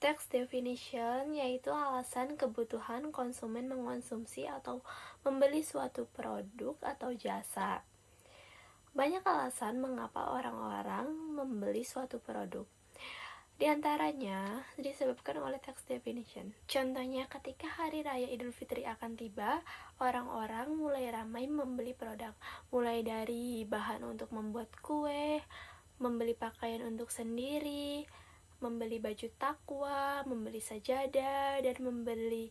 Text definition yaitu alasan kebutuhan konsumen mengonsumsi atau membeli suatu produk atau jasa. Banyak alasan mengapa orang-orang membeli suatu produk. Di antaranya disebabkan oleh text definition. Contohnya, ketika hari raya Idul Fitri akan tiba, orang-orang mulai ramai membeli produk, mulai dari bahan untuk membuat kue, membeli pakaian untuk sendiri, membeli baju takwa, membeli sajadah, dan membeli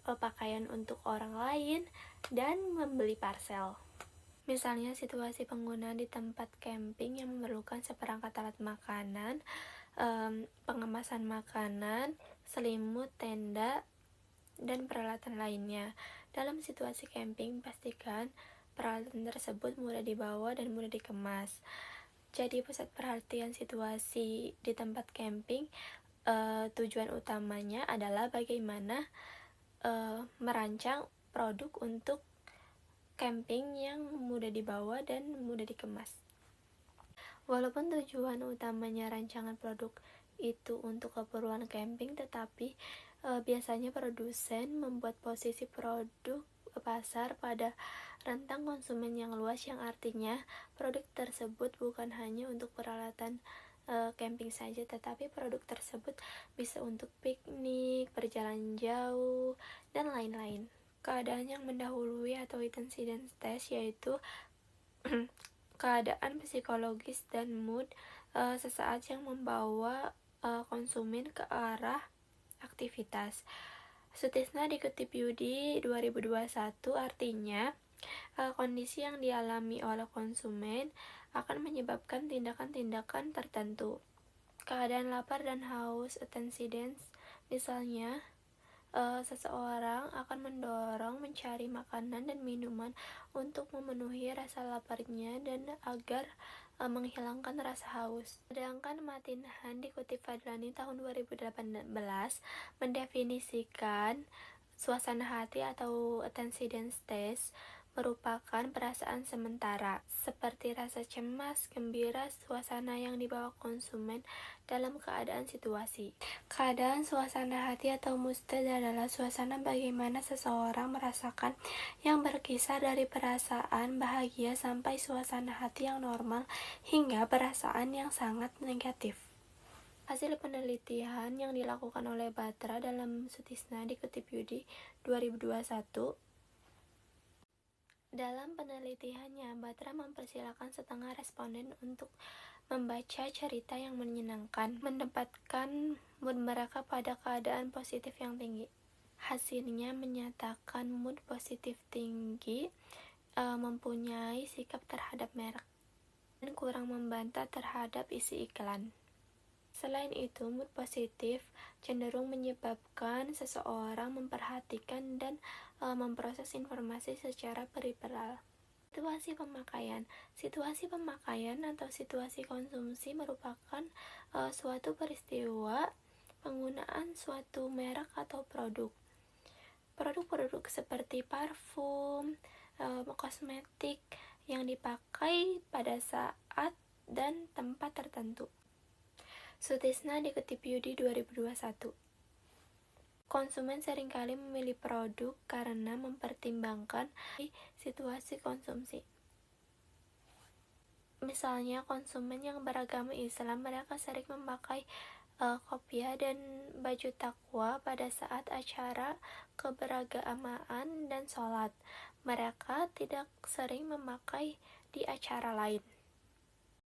pakaian untuk orang lain, dan membeli parcel. Misalnya situasi pengguna di tempat camping yang memerlukan seperangkat alat makanan, pengemasan makanan, selimut, tenda, dan peralatan lainnya. Dalam situasi camping, pastikan peralatan tersebut mudah dibawa dan mudah dikemas. Jadi pusat perhatian situasi di tempat camping, tujuan utamanya adalah bagaimana merancang produk untuk camping yang mudah dibawa dan mudah dikemas. Walaupun tujuan utamanya rancangan produk itu untuk keperluan camping, tetapi biasanya produsen membuat posisi produk pasar pada rentang konsumen yang luas, yang artinya produk tersebut bukan hanya untuk peralatan camping saja, tetapi produk tersebut bisa untuk piknik, berjalan jauh, dan lain-lain. Keadaan yang mendahului atau incident test yaitu keadaan psikologis dan mood sesaat yang membawa konsumen ke arah aktivitas. Sutisna dikutip Yudi 2021, artinya kondisi yang dialami oleh konsumen akan menyebabkan tindakan-tindakan tertentu. Keadaan lapar dan haus antecedents, misalnya seseorang akan mendorong mencari makanan dan minuman untuk memenuhi rasa laparnya dan agar menghilangkan rasa haus. Sedangkan Matinhan dikutip Fadlani tahun 2018 mendefinisikan suasana hati atau antecedent state merupakan perasaan sementara, seperti rasa cemas, gembira, suasana yang dibawa konsumen dalam keadaan situasi. Keadaan suasana hati atau mood state adalah suasana bagaimana seseorang merasakan yang berkisar dari perasaan bahagia sampai suasana hati yang normal hingga perasaan yang sangat negatif. Hasil penelitian yang dilakukan oleh Batra dalam Sutisna dikutip Yudi 2021. Dalam penelitiannya, Batra mempersilahkan setengah responden untuk membaca cerita yang menyenangkan, menempatkan mood mereka pada keadaan positif yang tinggi. Hasilnya menyatakan mood positif tinggi mempunyai sikap terhadap merek dan kurang membantah terhadap isi iklan. Selain itu, mood positif cenderung menyebabkan seseorang memperhatikan dan memproses informasi secara periferal. Situasi pemakaian atau situasi konsumsi merupakan suatu peristiwa penggunaan suatu merek atau produk. Produk-produk seperti parfum, kosmetik yang dipakai pada saat dan tempat tertentu. Sutisna dikutip Yudi 2021. Konsumen seringkali memilih produk karena mempertimbangkan situasi konsumsi. Misalnya, konsumen yang beragama Islam, mereka sering memakai kopiah dan baju takwa pada saat acara keberagamaan dan sholat. Mereka tidak sering memakai di acara lain.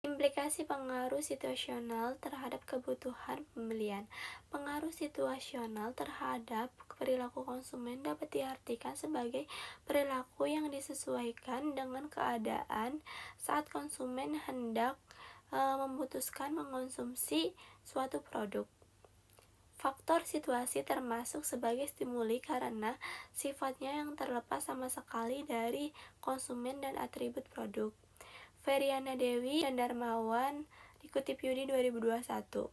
Implikasi pengaruh situasional terhadap kebutuhan pembelian. Pengaruh situasional terhadap perilaku konsumen dapat diartikan sebagai perilaku yang disesuaikan dengan keadaan saat konsumen hendak memutuskan mengonsumsi suatu produk. Faktor situasi termasuk sebagai stimuli karena sifatnya yang terlepas sama sekali dari konsumen dan atribut produk. Feryana Dewi dan Darmawan dikutip Yudi 2021.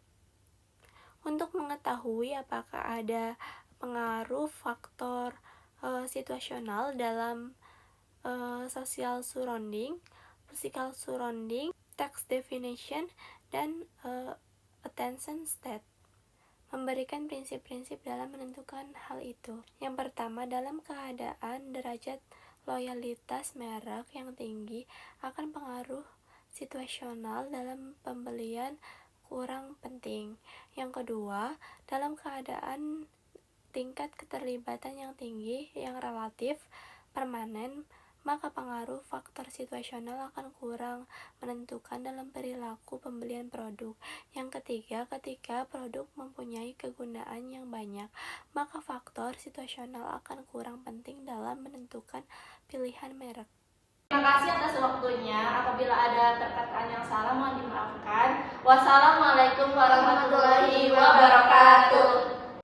Untuk mengetahui apakah ada pengaruh faktor situasional dalam social surrounding, physical surrounding, text definition, dan attention state, memberikan prinsip-prinsip dalam menentukan hal itu. Yang pertama, dalam keadaan derajat loyalitas merek yang tinggi akan pengaruh situasional dalam pembelian kurang penting. Yang kedua, dalam keadaan tingkat keterlibatan yang tinggi yang relatif permanen, maka pengaruh faktor situasional akan kurang menentukan dalam perilaku pembelian produk. Yang ketiga, ketika produk mempunyai kegunaan yang banyak, maka faktor situasional akan kurang penting dalam menentukan pilihan merek. Terima kasih atas waktunya. Apabila ada perkataan yang salah mohon dimaafkan. Wassalamualaikum warahmatullahi wabarakatuh.